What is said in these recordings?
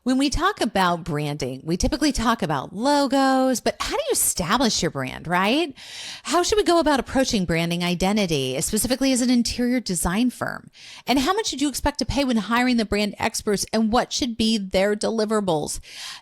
When we talk about branding, we typically talk about logos, but how do you establish your brand, right? How should we go about approaching branding identity, specifically as an interior design firm? And how much should you expect to pay when hiring the brand experts, and what should be their deliverables?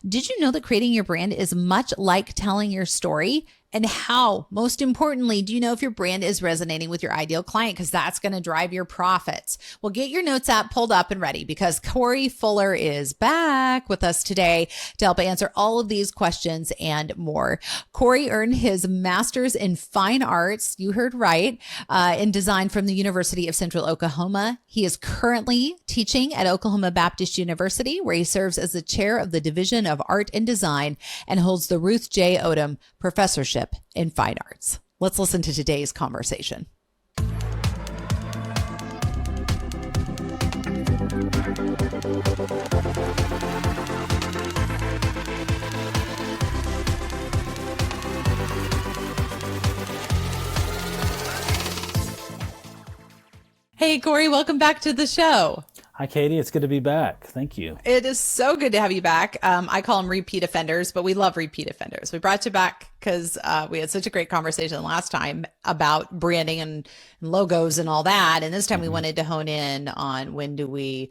Did you know that creating your brand is much like telling your story? And how, most importantly, do you know if your brand is resonating with your ideal client? Because that's going to drive your profits. Well, get your notes app pulled up and ready, because Corey Fuller is back with us today to help answer all of these questions and more. Corey earned his master's in fine arts, you heard right, in design from the University of Central Oklahoma. He is currently teaching at Oklahoma Baptist University, where he serves as the chair of the Division of Art and Design and holds the Ruth J. Odom Professorship in Fine Arts. Let's listen to today's conversation. Hey, Corey, welcome back to the show. Hi, Katie. It's good to be back. Thank you. It is so good to have you back. I call them repeat offenders, but we love repeat offenders. We brought you back because we had such a great conversation last time about branding and logos and all that. And this time we wanted to hone in on when do we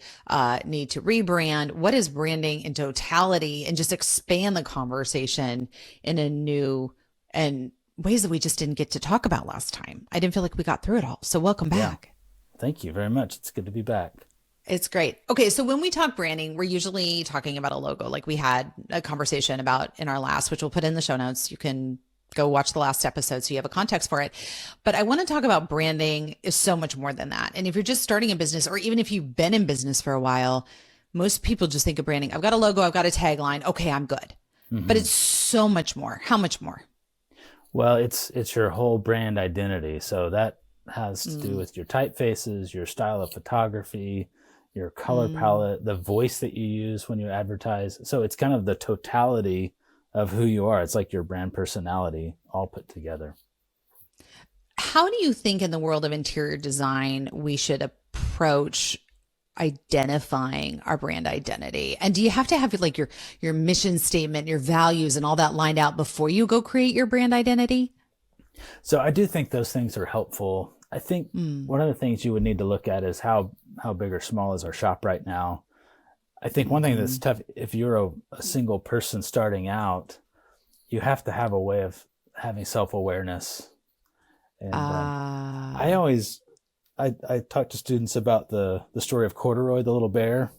need to rebrand? What is branding in totality? And just expand the conversation in a new and ways that we just didn't get to talk about last time. I didn't feel like we got through it all. So welcome back. Yeah. Thank you very much. It's good to be back. It's great. Okay, so when we talk branding, we're usually talking about a logo, like we had a conversation about in our last, which we'll put in the show notes. You can go watch the last episode so you have a context for it. But I want to talk about branding is so much more than that. And if you're just starting a business, or even if you've been in business for a while, most people just think of branding. I've got a logo, I've got a tagline. Okay, I'm good. But it's so much more. How much more? Well, it's your whole brand identity. So that has to do with your typefaces, your style of photography, your color palette, the voice that you use when you advertise. So it's kind of the totality of who you are. It's like your brand personality all put together. How do you think in the world of interior design we should approach identifying our brand identity? And do you have to have like your mission statement, your values and all that lined out before you go create your brand identity? So I do think those things are helpful. I think one of the things you would need to look at is how big or small is our shop right now. I think one thing that's tough, if you're a single person starting out, you have to have a way of having self-awareness. And I talk to students about the story of Corduroy, the little bear.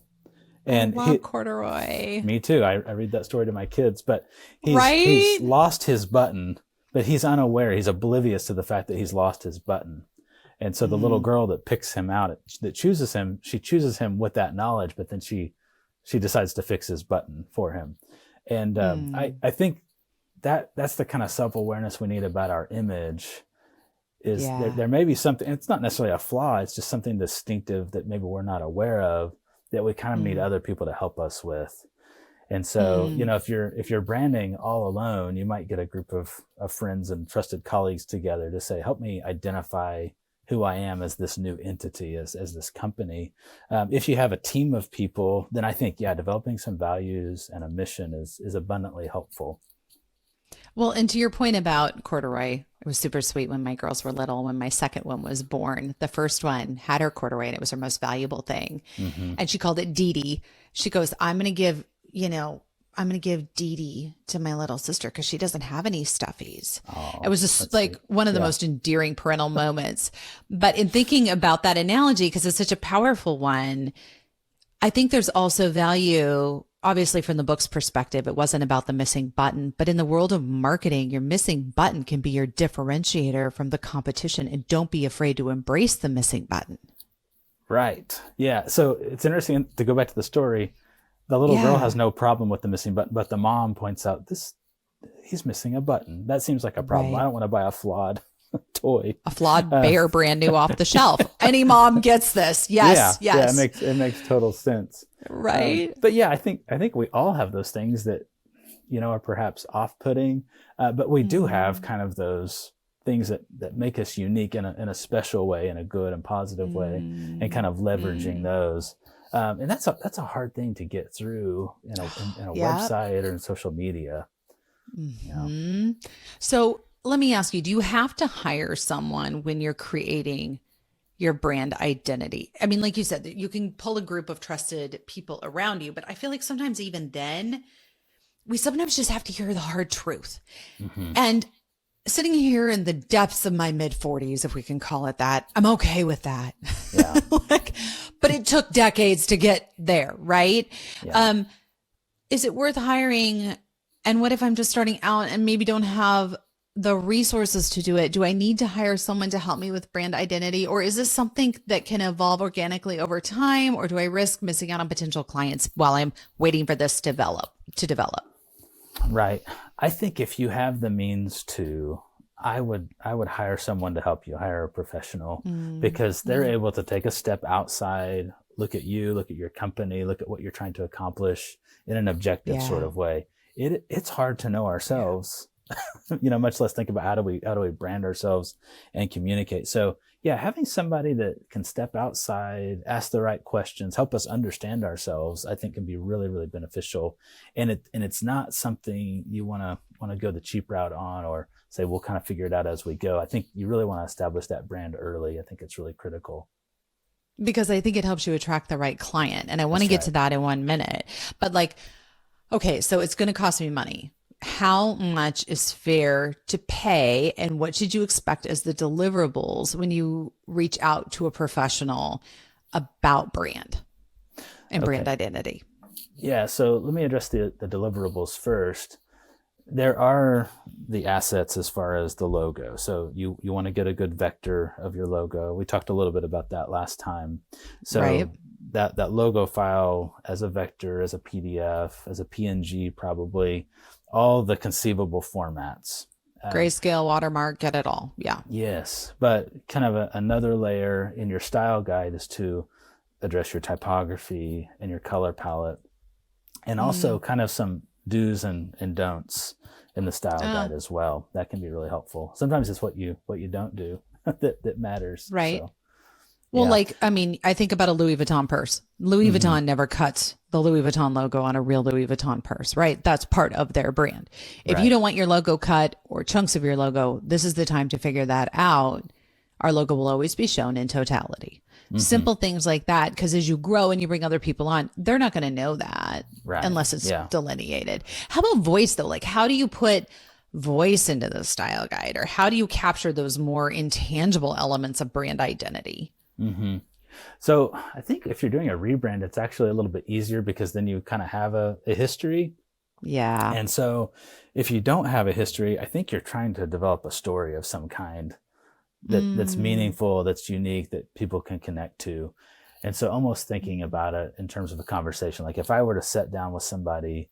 And I love Corduroy. Me too. I read that story to my kids, but he's lost his button, but he's unaware. He's oblivious to the fact that he's lost his button. And so the little girl that picks him out, that chooses him, she chooses him with that knowledge, but then she decides to fix his button for him. And I think that's the kind of self-awareness we need about our image. Is there may be something, it's not necessarily a flaw, it's just something distinctive that maybe we're not aware of that we kind of need other people to help us with. And so, if you're branding all alone, you might get a group of friends and trusted colleagues together to say, help me identify who I am as this new entity, as this company. If you have a team of people, then I think, developing some values and a mission is abundantly helpful. Well, and to your point about Corduroy, it was super sweet when my girls were little. When my second one was born, the first one had her corduroy and it was her most valuable thing. And she called it Dee Dee. She goes, I'm going to give Dee Dee to my little sister because she doesn't have any stuffies. It was just like one of the most endearing parental moments. But in thinking about that analogy, because it's such a powerful one, I think there's also value. Obviously, from the book's perspective, it wasn't about the missing button, but in the world of marketing, your missing button can be your differentiator from the competition, and don't be afraid to embrace the missing button. Right. Yeah. So it's interesting to go back to the story. The little girl has no problem with the missing button, but the mom points out he's missing a button. That seems like a problem. Right. I don't want to buy a flawed toy. A flawed bear brand new off the shelf. Any mom gets this. Yes. Yeah, it makes total sense. Right. But I think we all have those things that, are perhaps off-putting, but we do have kind of those things that make us unique in a special way, in a good and positive way, and kind of leveraging those. And that's a hard thing to get through in a website or in social media. Mm-hmm. So let me ask you, do you have to hire someone when you're creating your brand identity? I mean, like you said, you can pull a group of trusted people around you, but I feel like sometimes even then, we sometimes just have to hear the hard truth. Mm-hmm. And sitting here in the depths of my mid 40s, if we can call it that, I'm okay with that. Yeah. But it took decades to get there, right? Yeah. Is it worth hiring? And what if I'm just starting out and maybe don't have the resources to do it? Do I need to hire someone to help me with brand identity? Or is this something that can evolve organically over time? Or do I risk missing out on potential clients while I'm waiting for this to develop? Right. I think if you have the means to, I would hire someone to help you, hire a professional, because they're able to take a step outside, look at you, look at your company, look at what you're trying to accomplish in an objective sort of way. It's hard to know ourselves, much less think about how do we brand ourselves and communicate. So yeah, having somebody that can step outside, ask the right questions, help us understand ourselves, I think can be really, really beneficial. And it's not something you want to go the cheap route on or say, we'll kind of figure it out as we go. I think you really want to establish that brand early. I think it's really critical. Because I think it helps you attract the right client. And I want to get to that in 1 minute. But okay, so it's going to cost me money. How much is fair to pay, and what should you expect as the deliverables when you reach out to a professional about brand and brand identity? Yeah, so let me address the deliverables first. There are the assets as far as the logo. So you want to get a good vector of your logo. We talked a little bit about that last time. So that logo file as a vector, as a PDF, as a PNG, probably all the conceivable formats. Grayscale, watermark, get it all. Yeah. Yes. But kind of another layer in your style guide is to address your typography and your color palette, and also kind of some do's and don'ts in the style guide as well. That can be really helpful. Sometimes it's what you don't do that matters. Right. So, well, I think about a Louis Vuitton purse. Louis Vuitton never cuts the Louis Vuitton logo on a real Louis Vuitton purse, right? That's part of their brand. If you don't want your logo cut or chunks of your logo, this is the time to figure that out. Our logo will always be shown in totality. Simple things like that, because as you grow and you bring other people on, they're not going to know that unless it's delineated. How about voice though? How do you put voice into the style guide, or how do you capture those more intangible elements of brand identity? Mm-hmm. So I think if you're doing a rebrand, it's actually a little bit easier because then you kind of have a history. Yeah. And so if you don't have a history, I think you're trying to develop a story of some kind that's meaningful, that's unique, that people can connect to. And so almost thinking about it in terms of a conversation, like if I were to sit down with somebody,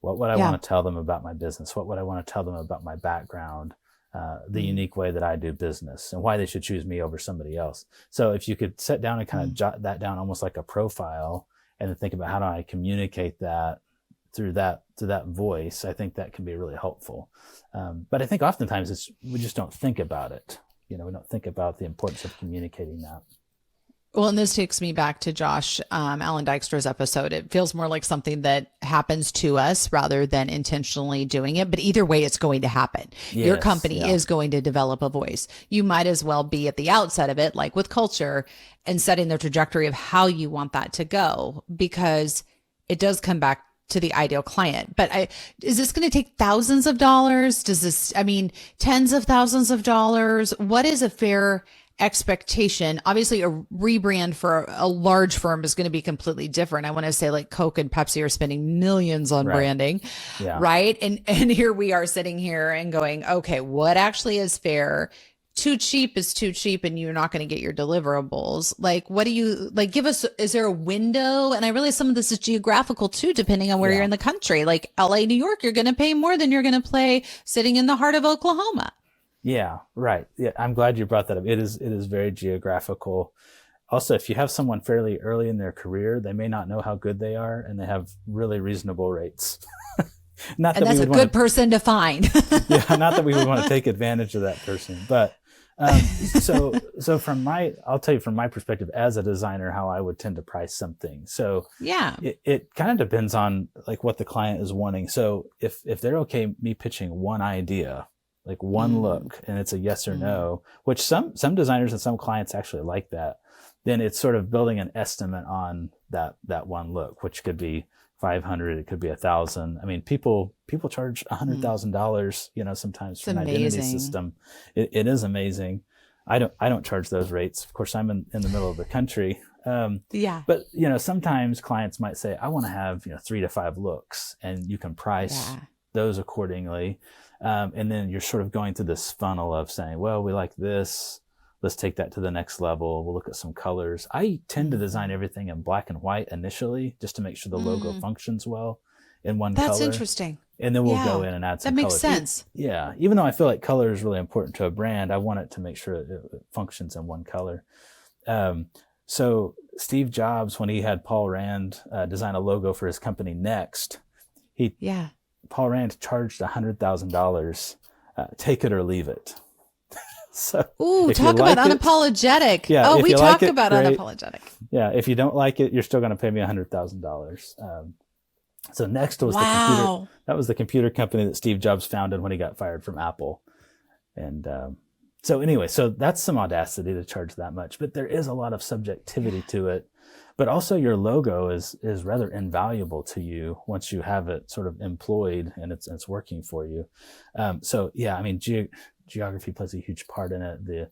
what would I want to tell them about my business? What would I want to tell them about my background, the unique way that I do business, and why they should choose me over somebody else? So if you could sit down and kind of jot that down almost like a profile, and then think about how do I communicate that through that voice, I think that can be really helpful. But I think oftentimes we just don't think about it. We don't think about the importance of communicating that. Well, and this takes me back to Josh Alan Dykstra's episode. It feels more like something that happens to us rather than intentionally doing it. But either way, it's going to happen. Yes, your company is going to develop a voice. You might as well be at the outset of it, like with culture, and setting the trajectory of how you want that to go, because it does come back to the ideal client. But is this going to take thousands of dollars? Tens of thousands of dollars? What is a fair expectation? Obviously, a rebrand for a large firm is going to be completely different. I want to say like Coke and Pepsi are spending millions on branding, right? And here we are sitting here and going, okay, what actually is fair? Too cheap is too cheap, and you're not going to get your deliverables. What do you give us? Is there a window? And I realize some of this is geographical too, depending on where you're in the country. Like LA, New York, you're going to pay more than you're going to pay sitting in the heart of Oklahoma. Yeah, right. Yeah, I'm glad you brought that up. It is very geographical. Also, if you have someone fairly early in their career, they may not know how good they are, and they have really reasonable rates. Not that that's a good person to find. Yeah, not that we would want to take advantage of that person, but So I'll tell you from my perspective as a designer, how I would tend to price something. So Yeah. it kind of depends on like what the client is wanting. So if they're okay me pitching one idea, like one look, and it's a yes or no, which some designers and some clients actually like that, then it's sort of building an estimate on that one look, which could be 500, it could be 1,000. I mean, people charge $100,000, sometimes for an identity system. It is amazing. I don't charge those rates. Of course, I'm in the middle of the country. But sometimes clients might say, I want to have 3 to 5 looks, and you can price those accordingly. And then you're sort of going through this funnel of saying, well, we like this. Let's take that to the next level. We'll look at some colors. I tend to design everything in black and white initially, just to make sure the logo functions well in one color. That's interesting. And then we'll go in and add some color. That makes sense. Yeah. Even though I feel like color is really important to a brand, I want it to make sure it functions in one color. So Steve Jobs, when he had Paul Rand design a logo for his company Next, Paul Rand charged $100,000, take it or leave it. So, talk about unapologetic. Yeah, we talk about unapologetic. Yeah, if you don't like it, you're still going to pay me $100,000. So Next was the computer company that Steve Jobs founded when he got fired from Apple. And so that's some audacity to charge that much. But there is a lot of subjectivity to it. But also your logo is rather invaluable to you once you have it sort of employed and it's working for you. Geography plays a huge part in it. The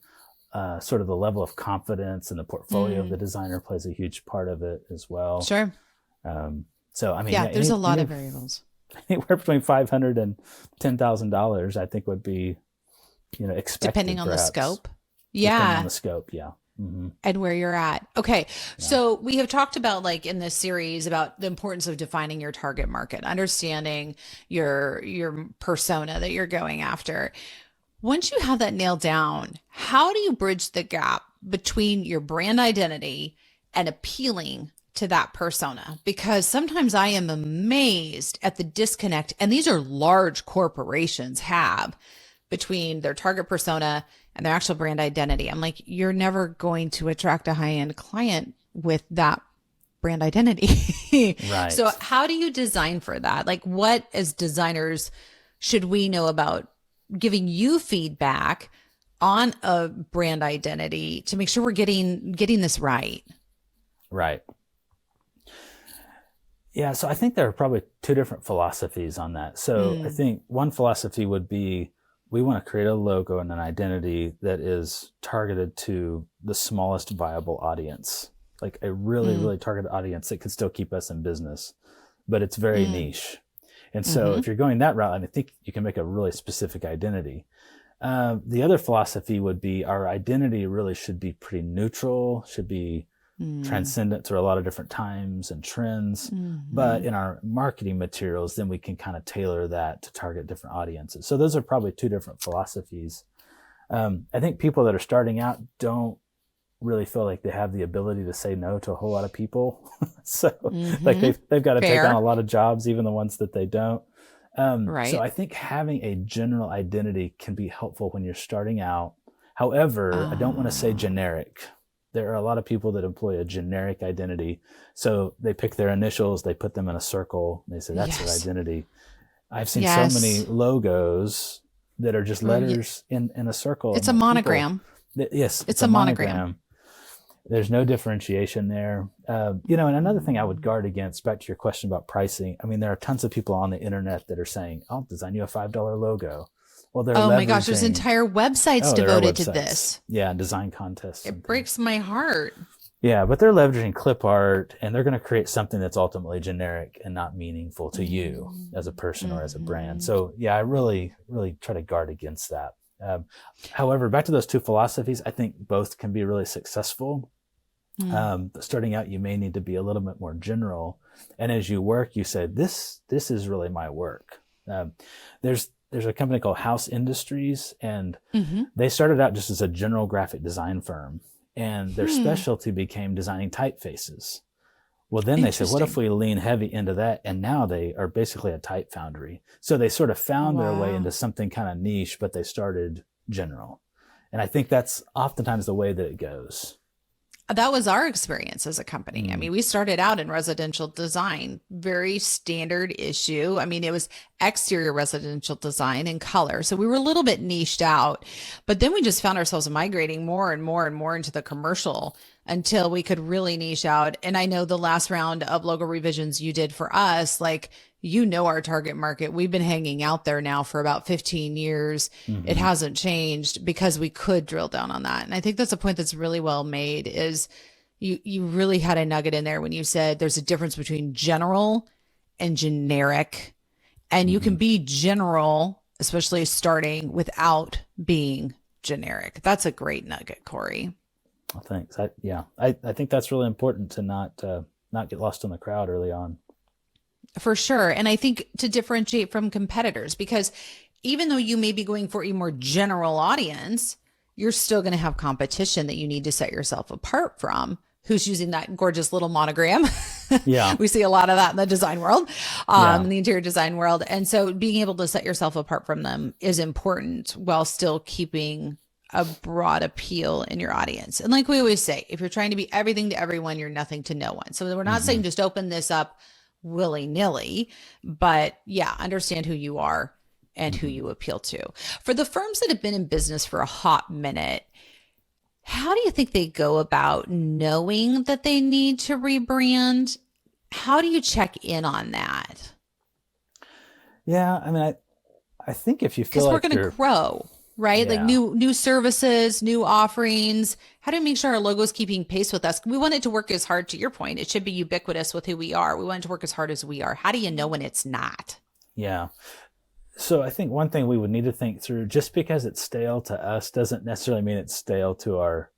sort of the level of confidence and the portfolio of the designer plays a huge part of it as well. Sure. There's a lot of variables. Anywhere between $500 and $10,000, I think, would be, expected. Depending on perhaps. The scope. Depending on the scope, yeah. Mm-hmm. And where you're at. Okay. So we have talked about, like, in this series, about the importance of defining your target market, understanding your persona that you're going after. Once you have that nailed down, how do you bridge the gap between your brand identity and appealing to that persona? Because sometimes I am amazed at the disconnect, and these are large corporations have, between their target persona and their actual brand identity. I'm like, you're never going to attract a high-end client with that brand identity. Right. So how do you design for that? Like, what as designers should we know about giving you feedback on a brand identity to make sure we're getting this right? Right. Yeah. So I think there are probably 2 different philosophies on that. So I think one philosophy would be, we want to create a logo and an identity that is targeted to the smallest viable audience, like a really, really targeted audience that could still keep us in business, but it's very niche. And so if you're going that route, I think you can make a really specific identity. The other philosophy would be, our identity really should be pretty neutral, should be transcendent through a lot of different times and trends. But in our marketing materials, then we can kind of tailor that to target different audiences. So those are probably 2 different philosophies. I think people that are starting out don't really feel like they have the ability to say no to a whole lot of people. So like they've got to take on a lot of jobs, even the ones that they don't. Right. So I think having a general identity can be helpful when you're starting out. However, I don't want to say generic. There are a lot of people that employ a generic identity. So they pick their initials, they put them in a circle, and they say that's their identity. I've seen so many logos that are just letters in a circle. It's a monogram. Yes. It's a monogram. There's no differentiation there. And another thing I would guard against, back to your question about pricing, I mean, there are tons of people on the internet that are saying, I'll design you a $5 logo. Well, they're my gosh, there's entire websites devoted to this. Yeah, and design contests. It breaks my heart. Yeah, but they're leveraging clip art, and they're going to create something that's ultimately generic and not meaningful to you as a person or as a brand. So yeah, I really, really try to guard against that. However, back to those 2 philosophies, I think both can be really successful. Starting out, you may need to be a little bit more general. And as you work, you say, this is really my work. There's a company called House Industries, and they started out just as a general graphic design firm, and their specialty became designing typefaces. Well, then they said, what if we lean heavy into that? And now they are basically a type foundry. So they sort of found their way into something kind of niche, but they started general. And I think that's oftentimes the way that it goes. That was our experience as a company. I mean, we started out in residential design, very standard issue. I mean, it was exterior residential design and color. So we were a little bit niched out, but then we just found ourselves migrating more and more and more into the commercial until we could really niche out. And I know the last round of logo revisions you did for us, like, you know, our target market, we've been hanging out there now for about 15 years. It hasn't changed because we could drill down on that. And I think that's a point that's really well made is you really had a nugget in there when you said there's a difference between general and generic, and you can be general, especially starting, without being generic. That's a great nugget, Corey. Well, thanks. I think that's really important to not get lost in the crowd early on. For sure. And I think to differentiate from competitors, because even though you may be going for a more general audience, you're still going to have competition that you need to set yourself apart from, who's using that gorgeous little monogram. Yeah. We see a lot of that in the design world, in the interior design world. And so being able to set yourself apart from them is important while still keeping a broad appeal in your audience. And like we always say, if you're trying to be everything to everyone, you're nothing to no one. So we're not saying just open this up willy-nilly, but yeah, understand who you are and who you appeal to. For the firms that have been in business for a hot minute, how do you think they go about knowing that they need to rebrand? How do you check in on that? Yeah, I mean, I think if you feel like we're going to grow, right? Yeah. Like new services, new offerings. How do we make sure our logo is keeping pace with us? We want it to work as hard, to your point. It should be ubiquitous with who we are. We want it to work as hard as we are. How do you know when it's not? Yeah. So I think one thing we would need to think through, just because it's stale to us doesn't necessarily mean it's stale to our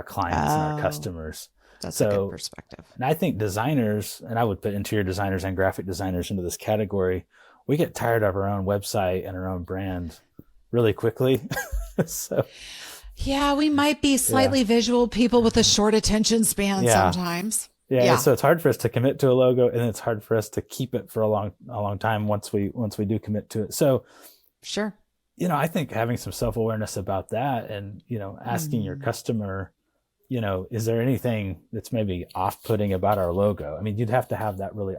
clients and our customers. That's a good perspective. And I think designers, and I would put interior designers and graphic designers into this category, we get tired of our own website and our own brand really quickly. So yeah, we might be slightly visual people with a short attention span sometimes. Yeah. So it's hard for us to commit to a logo, and it's hard for us to keep it for a long time once we do commit to it. So sure. I think having some self-awareness about that, and, asking your customer, is there anything that's maybe off-putting about our logo? I mean, you'd have to have that really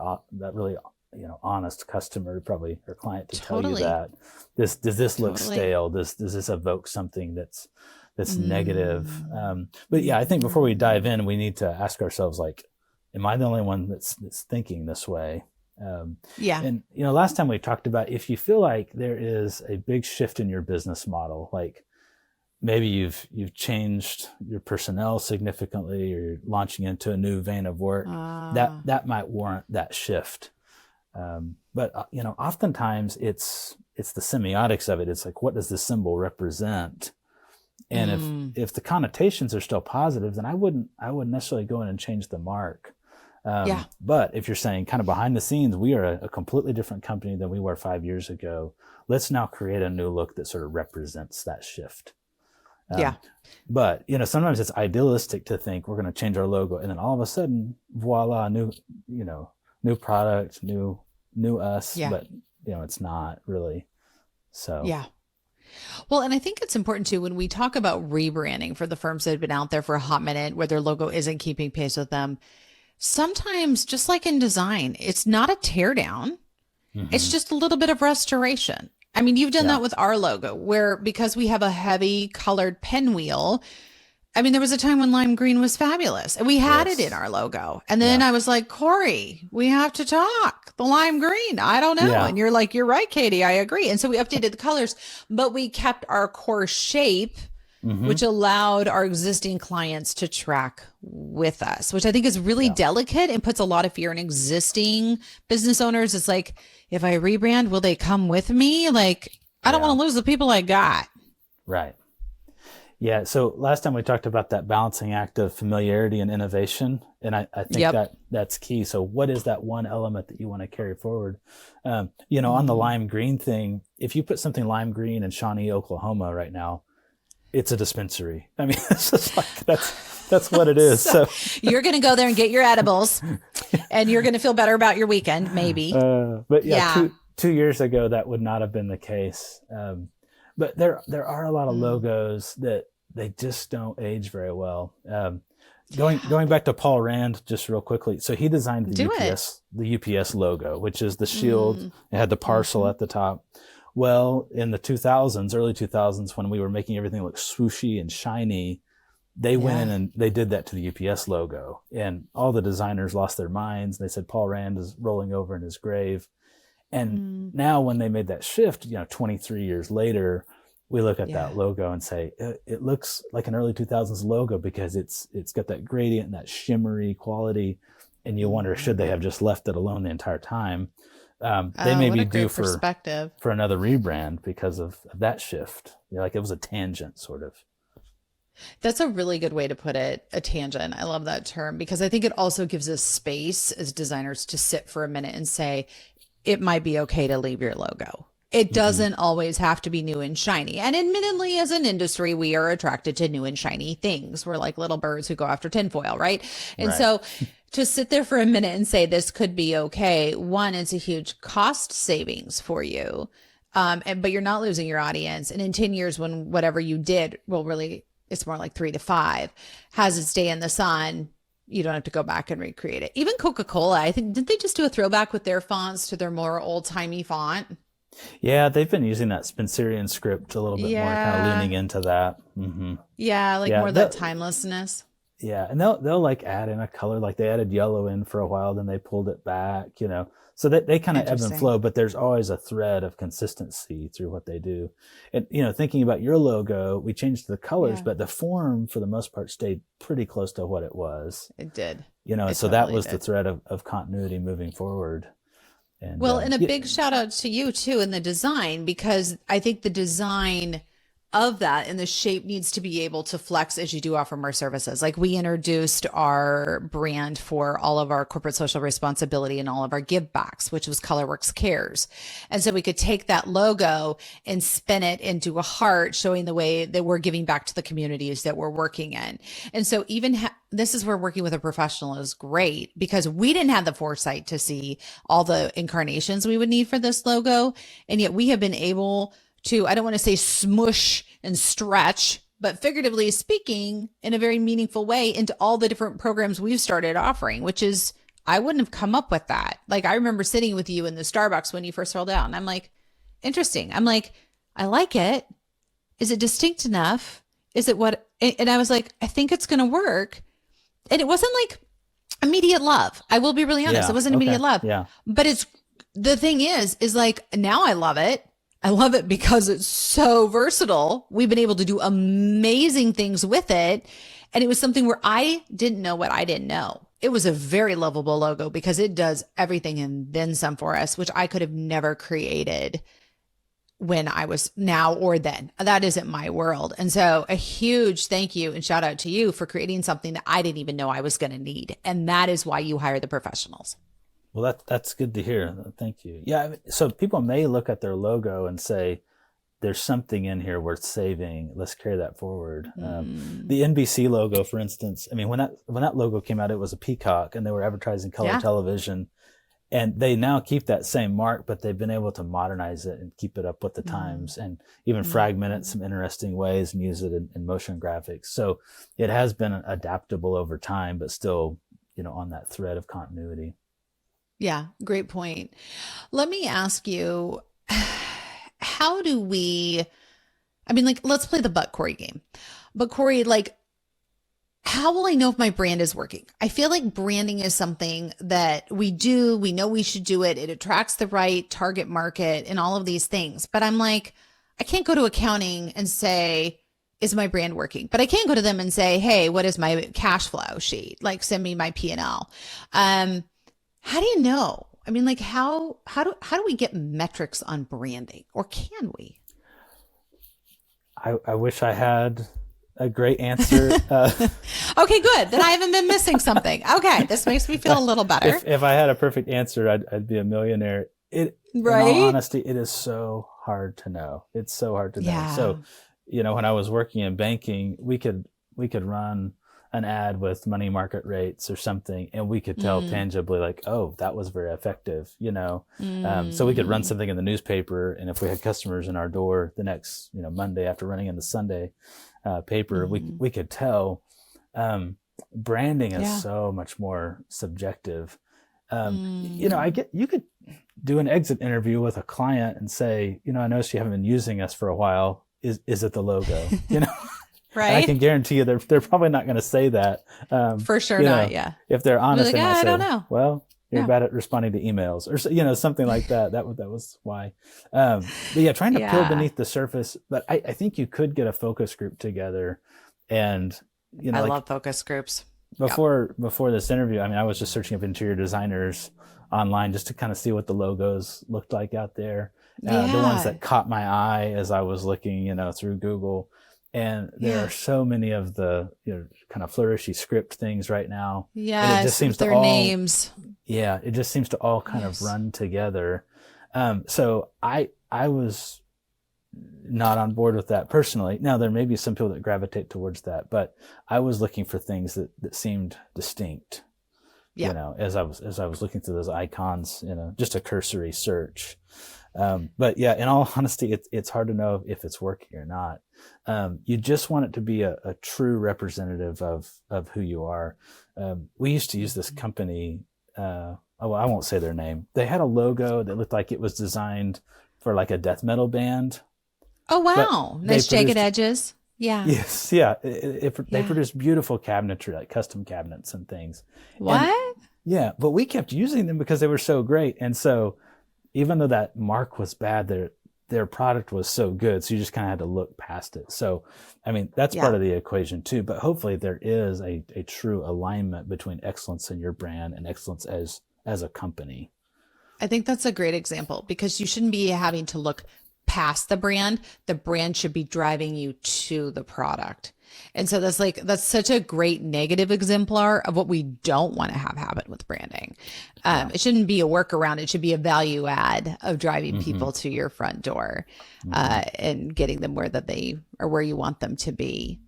honest customer, probably, or client, to tell you that does this look stale? Does this evoke something that's negative? But yeah, I think before we dive in, we need to ask ourselves, like, am I the only one that's thinking this way? And last time we talked about, if you feel like there is a big shift in your business model, like maybe you've changed your personnel significantly, or you're launching into a new vein of work, that might warrant that shift. But oftentimes it's the semiotics of it. It's like, what does this symbol represent? And if the connotations are still positive, then I wouldn't necessarily go in and change the mark. But if you're saying, kind of behind the scenes, we are a completely different company than we were 5 years ago, let's now create a new look that sort of represents that shift. But sometimes it's idealistic to think we're going to change our logo, and then all of a sudden, voila, new product, new us. But it's not really. So Well, and I think it's important too, when we talk about rebranding for the firms that have been out there for a hot minute, where their logo isn't keeping pace with them, sometimes, just like in design, it's not a tear down. It's just a little bit of restoration. I mean, you've done that with our logo, where, because we have a heavy colored pinwheel, I mean, there was a time when lime green was fabulous, and we had it in our logo. And then I was like, Corey, we have to talk. The lime green, I don't know. And you're like, you're right, Katie, I agree. And so we updated the colors, but we kept our core shape, which allowed our existing clients to track with us, which I think is really delicate and puts a lot of fear in existing business owners. It's like, if I rebrand, will they come with me? Like, I don't want to lose the people I got. Right. Yeah. So last time we talked about that balancing act of familiarity and innovation. And I think that's key. So what is that one element that you want to carry forward? On the lime green thing, if you put something lime green in Shawnee, Oklahoma right now, it's a dispensary. I mean, it's just like, that's what it is. So you're going to go there and get your edibles, and you're going to feel better about your weekend, maybe. But 2 years ago, that would not have been the case. But there are a lot of logos that they just don't age very well. Going back to Paul Rand just real quickly. So he designed the UPS logo, which is the shield. It had the parcel at the top. Well, in the 2000s, early 2000s, when we were making everything look swooshy and shiny, they went in and they did that to the UPS logo, and all the designers lost their minds. They said Paul Rand is rolling over in his grave. And now when they made that shift, 23 years later, we look at that logo and say, it looks like an early 2000s logo because it's got that gradient and that shimmery quality. And you wonder, should they have just left it alone the entire time? They may be due for another rebrand because of that shift. Like it was a tangent sort of. That's a really good way to put it, a tangent. I love that term because I think it also gives us space as designers to sit for a minute and say, it might be okay to leave your logo. It doesn't always have to be new and shiny. And admittedly, as an industry, we are attracted to new and shiny things. We're like little birds who go after tinfoil, right? And so to sit there for a minute and say this could be okay, one, it's a huge cost savings for you. But you're not losing your audience. And in 10 years, when whatever you did will really, it's more like 3 to 5, has its day in the sun, you don't have to go back and recreate it. Even Coca-Cola, I think, didn't they just do a throwback with their fonts to their more old-timey font? Yeah, they've been using that Spencerian script a little bit more, kind of leaning into that. Yeah, more of that timelessness. Yeah, and they'll like add in a color, like they added yellow in for a while, then they pulled it back, So they kind of ebb and flow, but there's always a thread of consistency through what they do. And, thinking about your logo, we changed the colors, but the form for the most part stayed pretty close to what it was. It did. So that was the thread of continuity moving forward. And, and a big shout out to you too in the design, because I think the design of that and the shape needs to be able to flex as you do offer more services. Like we introduced our brand for all of our corporate social responsibility and all of our give backs, which was Colorworks Cares. And so we could take that logo and spin it into a heart, showing the way that we're giving back to the communities that we're working in. And so even this is where working with a professional is great, because we didn't have the foresight to see all the incarnations we would need for this logo. And yet we have been able to, I don't want to say smush and stretch, but figuratively speaking, in a very meaningful way into all the different programs we've started offering, which is, I wouldn't have come up with that. Like I remember sitting with you in the Starbucks when you first rolled out, and I'm like, interesting. I'm like, I like it. Is it distinct enough? Is it what? And I was like, I think it's going to work. And it wasn't like immediate love. I will be really honest. It wasn't immediate love. Yeah. But the thing is like, now I love it. I love it because it's so versatile. We've been able to do amazing things with it. And it was something where I didn't know what I didn't know. It was a very lovable logo because it does everything and then some for us, which I could have never created when I was now or then. That isn't my world. And so a huge thank you and shout out to you for creating something that I didn't even know I was going to need. And that is why you hire the professionals. Well, that's good to hear. Thank you. Yeah. So people may look at their logo and say, there's something in here worth saving. Let's carry that forward. The NBC logo, for instance, I mean, when that logo came out, it was a peacock and they were advertising color television, and they now keep that same mark, but they've been able to modernize it and keep it up with the times, and even fragment it some interesting ways and use it in motion graphics. So it has been adaptable over time, but still, on that thread of continuity. Yeah, great point. Let me ask you, how do we, let's play the but Corey game. But Corey, how will I know if my brand is working? I feel like branding is something that we know we should do it. It attracts the right target market and all of these things. But I'm like, I can't go to accounting and say, is my brand working? But I can go to them and say, hey, what is my cash flow sheet? Send me my P&L. How do you know? How do we get metrics on branding, or can we? I wish I had a great answer. Okay, good. Then I haven't been missing something. Okay, this makes me feel a little better. If I had a perfect answer, I'd be a millionaire. In all honesty, it is so hard to know. It's so hard to know. So, when I was working in banking, we could run an ad with money market rates or something, and we could tell tangibly, like, oh, that was very effective, so we could run something in the newspaper, and if we had customers in our door the next, Monday after running in the Sunday paper, we could tell. Branding is so much more subjective. You could do an exit interview with a client and say, I noticed you haven't been using us for a while. Is it the logo? Right. And I can guarantee you they're probably not going to say that. For sure not. Yeah. If they're honest, they might say, I don't know. Well, you're bad at responding to emails, or something like that. That was why. But yeah, trying to peel beneath the surface. But I think you could get a focus group together, and I love focus groups. Before this interview, I was just searching up interior designers online just to kind of see what the logos looked like out there. The ones that caught my eye as I was looking, through Google. And there are so many of the kind of flourishy script things right now. Yes, and it just seems their names. Yeah, it just seems to all kind of run together. So I was not on board with that personally. Now there may be some people that gravitate towards that, but I was looking for things that seemed distinct. As I was looking through those icons, just a cursory search. But yeah, in all honesty, it's hard to know if it's working or not. You just want it to be a true representative of who you are. We used to use this company. I won't say their name. They had a logo that looked like it was designed for like a death metal band. Oh, wow. Nice jagged edges. Yeah. Yes. Yeah. They produced beautiful cabinetry, like custom cabinets and things. What? But we kept using them because they were so great. And so even though that mark was bad, their product was so good. So you just kind of had to look past it. So, that's part of the equation too, but hopefully there is a true alignment between excellence in your brand and excellence as a company. I think that's a great example, because you shouldn't be having to look past the brand should be driving you to the product. And so that's such a great negative exemplar of what we don't want to have happen with branding. It shouldn't be a workaround. It should be a value add of driving people to your front door, and getting them where where you want them to be.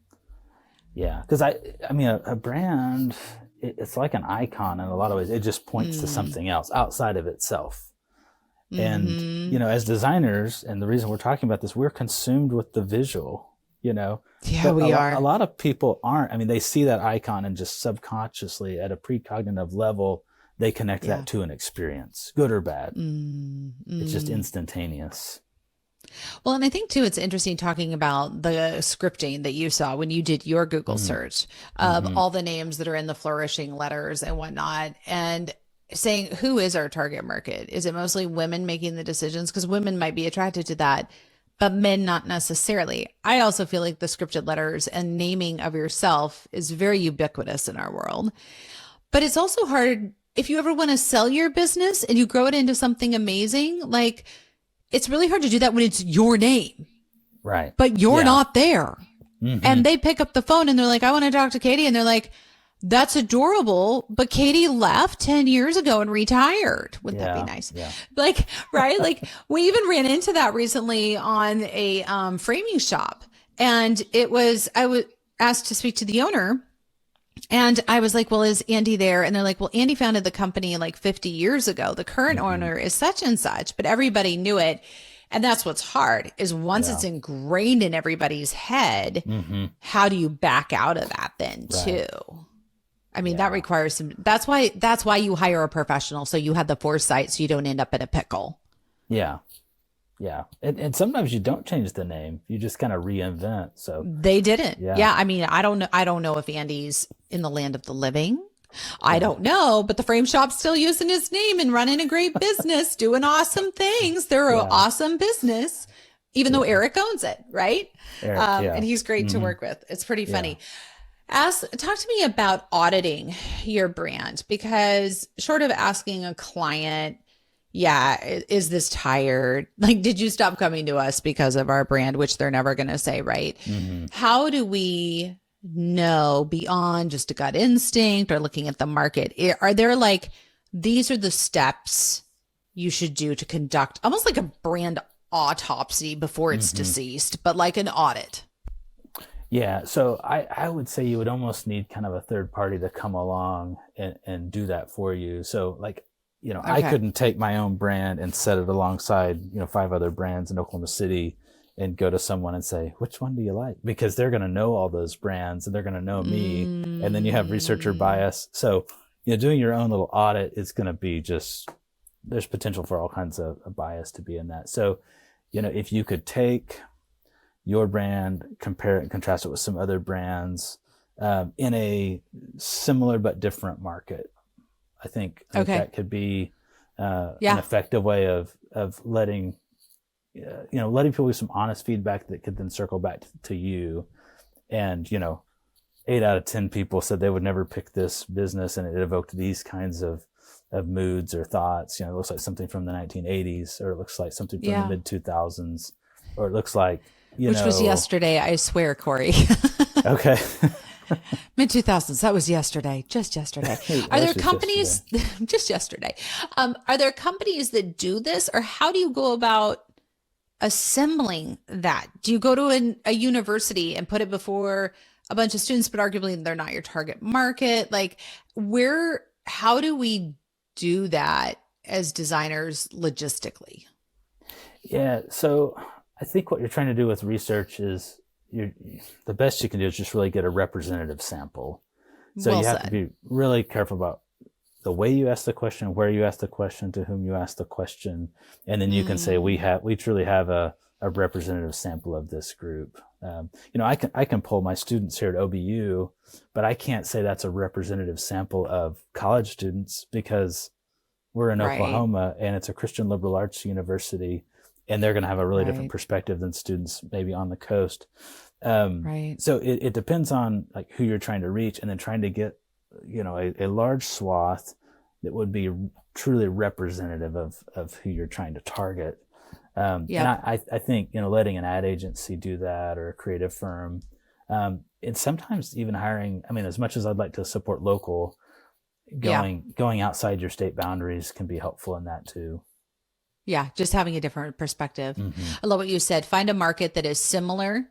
Yeah. Cause a brand, it's like an icon in a lot of ways. It just points to something else outside of itself. And, as designers, and the reason we're talking about this, we're consumed with the visual, Yeah, but we are. A lot of people aren't. They see that icon and just subconsciously at a precognitive level, they connect that to an experience, good or bad. It's just instantaneous. Well, and I think too, it's interesting talking about the scripting that you saw when you did your Google search of all the names that are in the flourishing letters and whatnot, and saying, who is our target market? Is it mostly women making the decisions? Because women might be attracted to that, but men not necessarily. I also feel like the scripted letters and naming of yourself is very ubiquitous in our world. But it's also hard if you ever want to sell your business and you grow it into something amazing. Like, it's really hard to do that when it's your name. Right. But you're not there. And they pick up the phone and they're like, I want to talk to Katie. And they're like, that's adorable, but Katie left 10 years ago and retired. Wouldn't that be nice? Yeah. Like, right? Like, we even ran into that recently on a framing shop. And I was asked to speak to the owner. And I was like, well, is Andy there? And they're like, well, Andy founded the company like 50 years ago. The current owner is such and such, but everybody knew it. And that's what's hard, is once it's ingrained in everybody's head, how do you back out of that then too? That requires that's why you hire a professional. So you have the foresight so you don't end up in a pickle. Yeah. Yeah. And sometimes you don't change the name. You just kind of reinvent. So they didn't. Yeah. I don't know if Andy's in the land of the living. I don't know, but the frame shop's still using his name and running a great business, doing awesome things. They're an awesome business, even though Eric owns it. Right. And he's great to work with. It's pretty funny. Talk to me about auditing your brand, because short of asking a client, is this tired? Like, did you stop coming to us because of our brand, which they're never going to say, right? How do we know beyond just a gut instinct or looking at the market? Are there these are the steps you should do to conduct almost like a brand autopsy before it's deceased, but like an audit? Yeah. So I would say you would almost need kind of a third party to come along and do that for you. So like, I Okay. couldn't take my own brand and set it alongside, 5 other brands in Oklahoma City and go to someone and say, which one do you like? Because they're going to know all those brands and they're going to know me. And then you have researcher Mm, bias. So, doing your own little audit is going to be there's potential for all kinds of bias to be in that. So, if you could take your brand, compare it and contrast it with some other brands in a similar but different market, I think okay. that could be an Yeah. effective way of letting letting people give some honest feedback that could then circle back to you. And 8 out of 10 people said they would never pick this business, and it evoked these kinds of moods or thoughts. It looks like something from the 1980s, or it looks like something from the Yeah. mid 2000s, or it looks like Which was yesterday, I swear, Corey. okay. Mid 2000s. That was yesterday, just yesterday. Are there That's just yesterday. companies, just yesterday, are there companies that do this, or how do you go about assembling that? Do you go to a university and put it before a bunch of students, but arguably they're not your target market? Like, how do we do that as designers logistically? Yeah. So I think what you're trying to do with research is the best you can do is just really get a representative sample. So Well you have to said. be really careful about the way you ask the question, where you ask the question, to whom you ask the question, and then you can say Mm, we truly have a representative sample of this group. I can pull my students here at OBU, but I can't say that's a representative sample of college students because we're in right, Oklahoma and it's a Christian liberal arts university, and they're going to have a really different right, perspective than students maybe on the coast. Um, right. so it depends on like who you're trying to reach, and then trying to get a large swath that would be truly representative of who you're trying to target. And Yep. I think letting an ad agency do that, or a creative firm, and sometimes even hiring. I mean, as much as I'd like to support local, Yeah. going outside your state boundaries can be helpful in that too. Yeah. Just having a different perspective. Hmm. I love what you said. Find a market that is similar,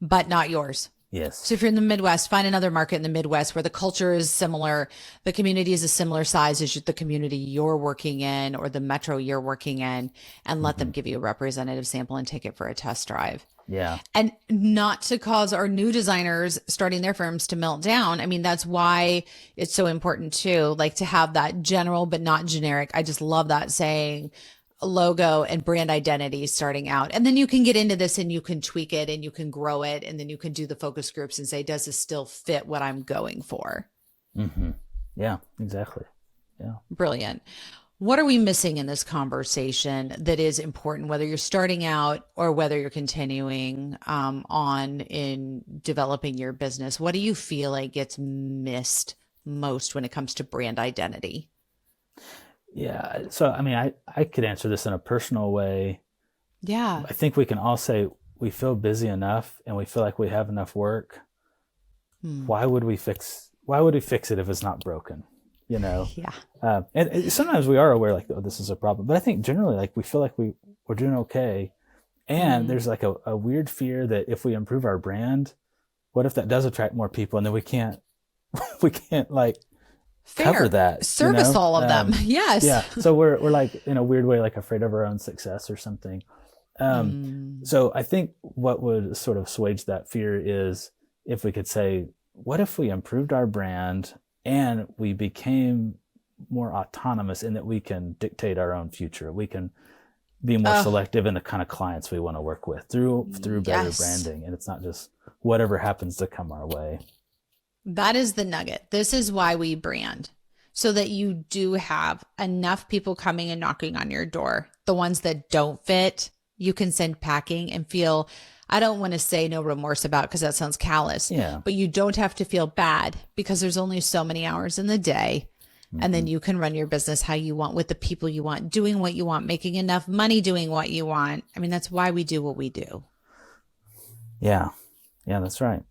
but not yours. Yes. So if you're in the Midwest, find another market in the Midwest where the culture is similar, the community is a similar size as the community you're working in or the metro you're working in, and let them Hmm. give you a representative sample and take it for a test drive. Yeah. And not to cause our new designers starting their firms to melt down. I mean, that's why it's so important too, like to have that general but not generic. I just love that saying, logo and brand identity starting out. And then you can get into this and you can tweak it and you can grow it. And then you can do the focus groups and say, does this still fit what I'm going for? Hmm. Yeah. Exactly. Yeah. Brilliant. What are we missing in this conversation that is important, whether you're starting out or whether you're continuing on in developing your business? What do you feel like gets missed most when it comes to brand identity? Yeah. So I mean, I could answer this in a personal way. Yeah. I think we can all say we feel busy enough and we feel like we have enough work. Hmm. Why would we fix it if it's not broken? You know, Yeah. and sometimes we are aware like, oh, this is a problem, but I think generally like we feel like we're doing okay. And Hmm. there's like a weird fear that if we improve our brand, what if that does attract more people and then we can't we can't like cover Fair. that, Service all of them. Yes. yeah. So we're like in a weird way like afraid of our own success or something. Um, Mm. so I think what would sort of assuage that fear is if we could say, what if we improved our brand and we became more autonomous in that we can dictate our own future. We can be more Oh, selective in the kind of clients we want to work with through better yes. branding. And it's not just whatever happens to come our way. That is the nugget. This is why we brand, so that you do have enough people coming and knocking on your door. The ones that don't fit, you can send packing and feel, I don't want to say no remorse about because that sounds callous, Yeah. but you don't have to feel bad because there's only so many hours in the day. And Hmm. then you can run your business how you want with the people you want, doing what you want, making enough money doing what you want. I mean, that's why we do what we do. Yeah. Yeah, that's right.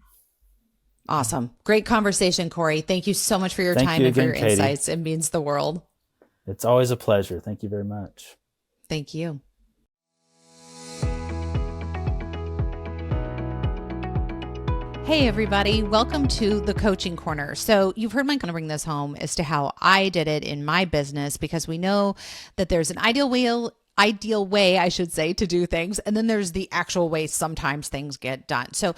Awesome. Great conversation, Corey. Thank you so much for your Thank time you and for again, your Katie. insights. It means the world. It's always a pleasure. Thank you very much. Thank you. Hey, everybody. Welcome to the Coaching Corner. So you've heard my kind of bring this home as to how I did it in my business, because we know that there's an ideal way, I should say, to do things. And then there's the actual way sometimes things get done. So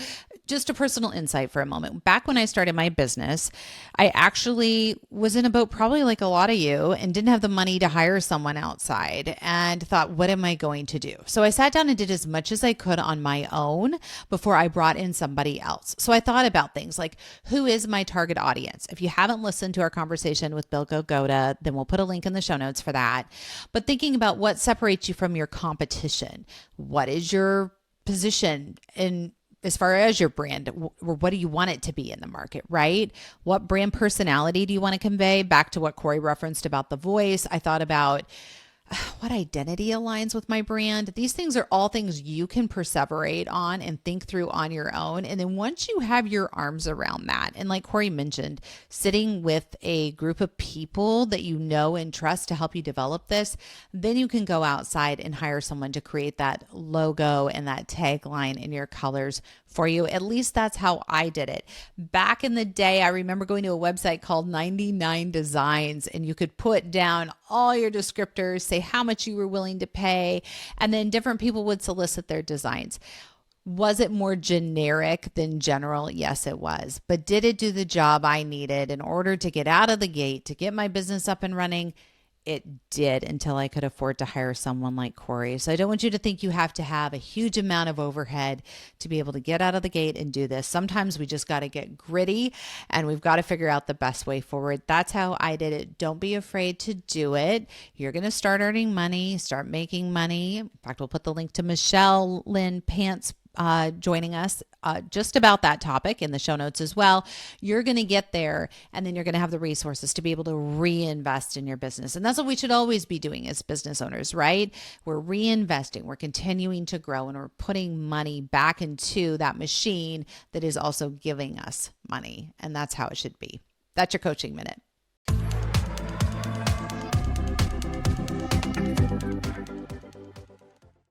just a personal insight for a moment. Back when I started my business, I actually was in a boat, probably like a lot of you, and didn't have the money to hire someone outside and thought, what am I going to do? So I sat down and did as much as I could on my own before I brought in somebody else. So I thought about things like, who is my target audience? If you haven't listened to our conversation with Bill Gogoda, then we'll put a link in the show notes for that. But thinking about what separates you from your competition. What is your position in as far as your brand, or what do you want it to be in the market, right? What brand personality do you want to convey? Back to what Corey referenced about the voice. I thought about what identity aligns with my brand. These things are all things you can perseverate on and think through on your own. And then once you have your arms around that, and like Corey mentioned, sitting with a group of people that you know and trust to help you develop this, then you can go outside and hire someone to create that logo and that tagline in your colors for you. At least that's how I did it. Back in the day, I remember going to a website called 99 Designs, and you could put down all your descriptors, say how much you were willing to pay, and then different people would solicit their designs. Was it more generic than general? Yes, it was. But did it do the job I needed in order to get out of the gate, to get my business up and running? It did, until I could afford to hire someone like Corey. So I don't want you to think you have to have a huge amount of overhead to be able to get out of the gate and do this. Sometimes we just got to get gritty, and we've got to figure out the best way forward. That's how I did it. Don't be afraid to do it. You're going to start earning money, start making money. In fact, we'll put the link to Michelle Lynn Pants joining us just about that topic in the show notes as well. You're going to get there, and then you're going to have the resources to be able to reinvest in your business. And that's what we should always be doing as business owners, right? We're reinvesting, we're continuing to grow, and we're putting money back into that machine that is also giving us money. And that's how it should be. That's your coaching minute.